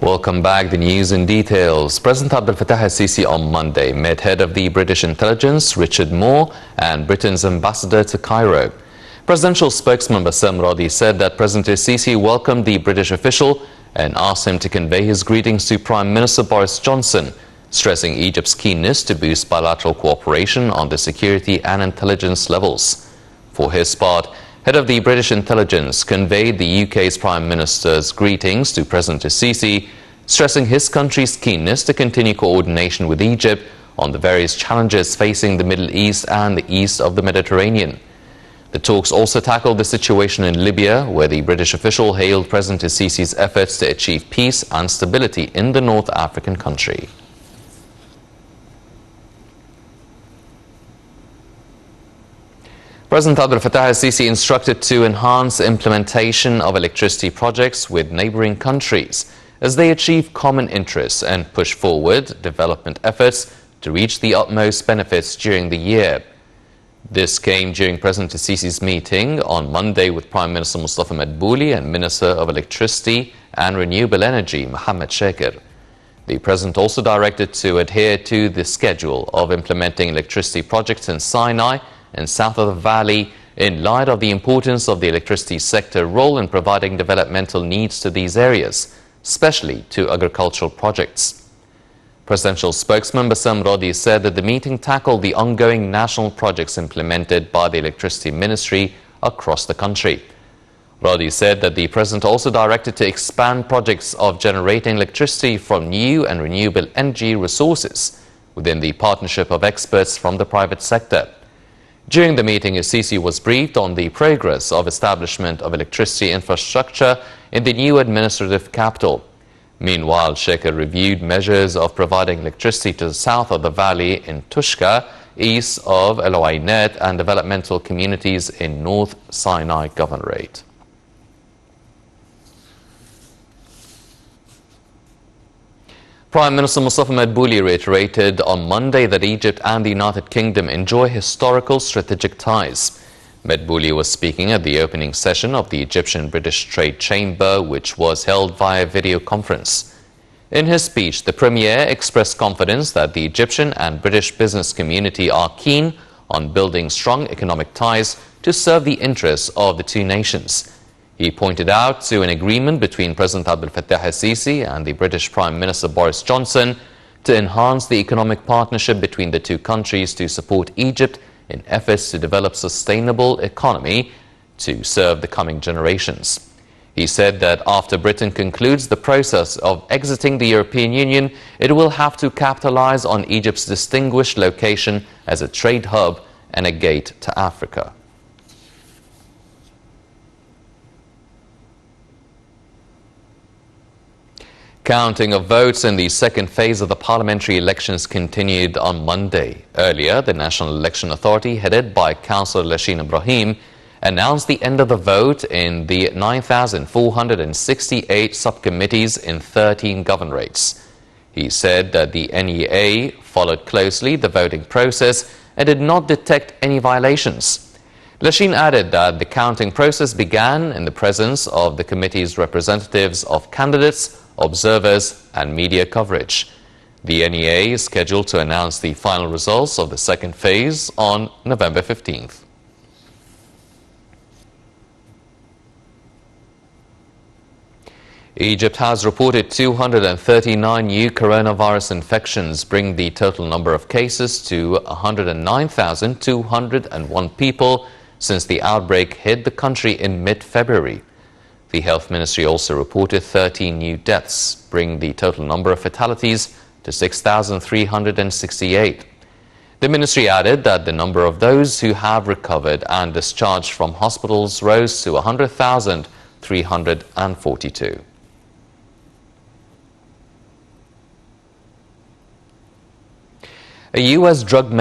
Welcome back. The news in details. President Abdel Fattah AlSissi on Monday met head of the British intelligence Richard Moore and Britain's ambassador to Cairo. Presidential spokesman Bassem Radi said that President AlSissi welcomed the British official and asked him to convey his greetings to Prime Minister Boris Johnson, stressing Egypt's keenness to boost bilateral cooperation on the security and intelligence levels. For his part, head of the British intelligence conveyed the UK's Prime Minister's greetings to President AlSissi, stressing his country's keenness to continue coordination with Egypt on the various challenges facing the Middle East and the east of the Mediterranean. The talks also tackled the situation in Libya, where the British official hailed President AlSissi's efforts to achieve peace and stability in the North African country. President Abdel Fattah AlSissi instructed to enhance implementation of electricity projects with neighboring countries as they achieve common interests and push forward development efforts to reach the utmost benefits during the year. This came during President AlSissi's meeting on Monday with Prime Minister Mustafa Madbouli and Minister of Electricity and Renewable Energy Mohammed Shakir. The President also directed to adhere to the schedule of implementing electricity projects in Sinai and south of the valley in light of the importance of the electricity sector role in providing developmental needs to these areas, especially to agricultural projects. Presidential spokesman Bassem Radi said that the meeting tackled the ongoing national projects implemented by the Electricity Ministry across the country. Radi said that the President also directed to expand projects of generating electricity from new and renewable energy resources within the partnership of experts from the private sector. During the meeting, AlSissi was briefed on the progress of establishment of electricity infrastructure in the new administrative capital. Meanwhile, Shakir reviewed measures of providing electricity to the south of the valley in Tushka, east of El Oainet, and developmental communities in North Sinai Governorate. Prime Minister Mustafa Madbouli reiterated on Monday that Egypt and the United Kingdom enjoy historical strategic ties. Madbouli was speaking at the opening session of the Egyptian-British Trade Chamber, which was held via video conference. In his speech, the Premier expressed confidence that the Egyptian and British business community are keen on building strong economic ties to serve the interests of the two nations. He pointed out to an agreement between President Abdel Fattah AlSissi and the British Prime Minister Boris Johnson to enhance the economic partnership between the two countries to support Egypt in efforts to develop sustainable economy to serve the coming generations. He said that after Britain concludes the process of exiting the European Union, it will have to capitalize on Egypt's distinguished location as a trade hub and a gate to Africa. Counting of votes in the second phase of the parliamentary elections continued on Monday. Earlier, the National Election Authority, headed by Councillor Lashin Ibrahim, announced the end of the vote in the 9,468 subcommittees in 13 governorates. He said that the NEA followed closely the voting process and did not detect any violations. Lashin added that the counting process began in the presence of the committee's representatives of candidates, observers and media coverage. The NEA is scheduled to announce the final results of the second phase on November 15th. Egypt has reported 239 new coronavirus infections, bringing the total number of cases to 109,201 people since the outbreak hit the country in mid-February. The Health Ministry also reported 13 new deaths, bringing the total number of fatalities to 6,368. The ministry added that the number of those who have recovered and discharged from hospitals rose to 100,342. A U.S. drug